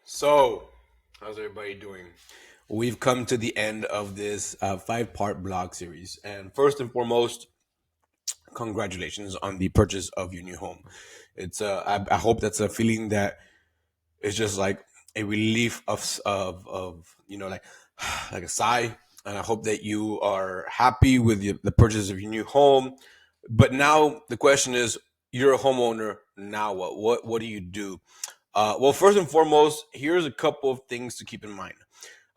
So, how's everybody doing? We've come to the end of this five-part blog series. And first and foremost, congratulations on the purchase of your new home. I hope that's a feeling that is just like a relief of like a sigh. And I hope that you are happy with the purchase of your new home. But now the question is, you're a homeowner. Now what? What do you do? Well, first and foremost, here's a couple of things to keep in mind.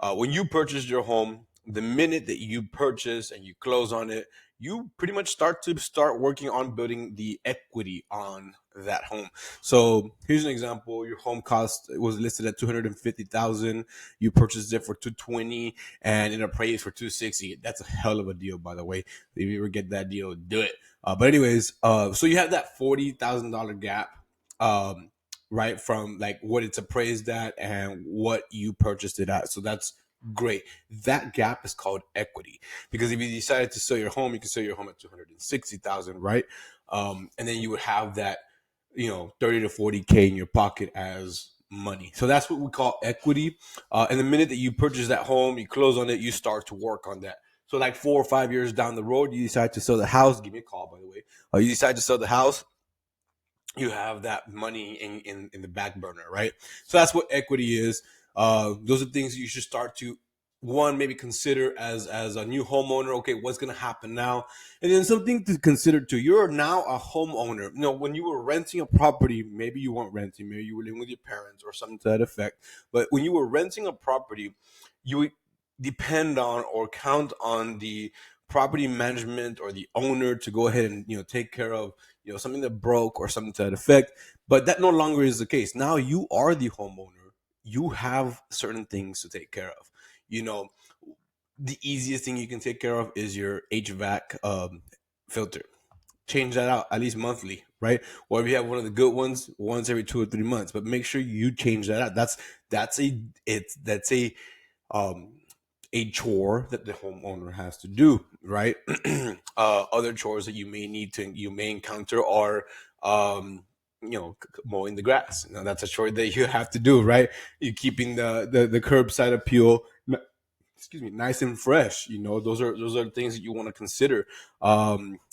When you purchase your home, the minute that you purchase and you close on it, you pretty much start working on building the equity on that home. So here's an example: your home cost was listed at 250,000. You purchased it for 220, and it appraised for 260. That's a hell of a deal, by the way. If you ever get that deal, do it. But anyways, so you have that $40,000 gap. Right, from like what it's appraised at and what you purchased it at. So that's great. That gap is called equity, because if you decided to sell your home, you can sell your home at 260,000, right? And then you would have that, 30 to 40K in your pocket as money. So that's what we call equity. And the minute that you purchase that home, you close on it, you start to work on that. So like 4 or 5 years down the road, you decide to sell the house. Give me a call, by the way. You decide to sell the house, you have that money in the back burner, right? So that's what equity is. Those are things you should start to, one, maybe consider as a new homeowner. Okay, what's going to happen now? And then something to consider too: you're now a homeowner. When you were renting a property, maybe you weren't renting, maybe you were living with your parents or something to that effect. But when you were renting a property, you would depend on or count on the property management or the owner to go ahead and take care of something that broke or something to that effect. But that no longer is the case. Now you are the homeowner. You have certain things to take care of. you know the easiest thing you can take care of is your HVAC filter. Change that out at least monthly, right? Or if you have one of the good ones, once every 2 or 3 months. But make sure you change that out. That's um a chore that the homeowner has to do, right? Other chores that you may encounter are, mowing the grass. That's a chore that you have to do, right? You keeping the curbside appeal, excuse me, nice and fresh. Those are things that you want to consider.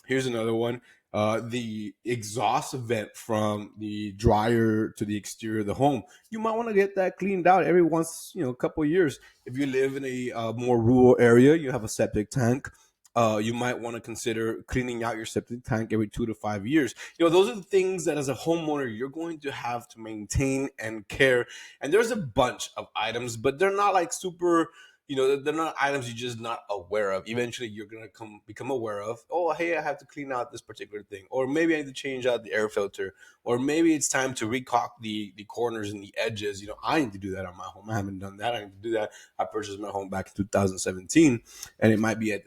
Here's another one: the exhaust vent from the dryer to the exterior of the home. You might want to get that cleaned out every once, a couple of years. If you live in a more rural area, you have a septic tank. You might want to consider cleaning out your septic tank every 2 to 5 years. Those are the things that as a homeowner you're going to have to maintain and care. And there's a bunch of items, but they're not like super. They're not items you're just not aware of. Eventually, you're gonna become aware of. Oh, hey, I have to clean out this particular thing, or maybe I need to change out the air filter, or maybe it's time to recaulk the corners and the edges. I need to do that on my home. I haven't done that. I need to do that. I purchased my home back in 2017, and it might be a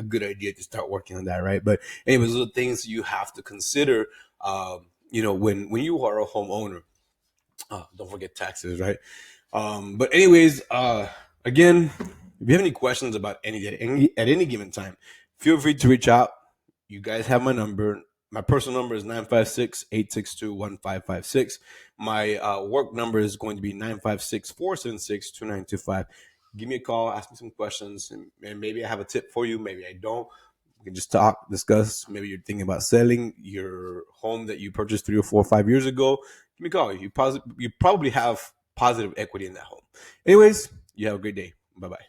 good idea to start working on that, right? But anyways, those are things you have to consider. When you are a homeowner. Don't forget taxes, right? But anyways, again, if you have any questions about at any given time, feel free to reach out. You guys have my number. My personal number is 956-862-1556. My work number is going to be 956-476-2925. Give me a call, ask me some questions, and maybe I have a tip for you. Maybe I don't. We can just talk, discuss. Maybe you're thinking about selling your home that you purchased 3 or 4 or 5 years ago. Give me a call. You probably have positive equity in that home. Anyways, you have a great day. Bye bye.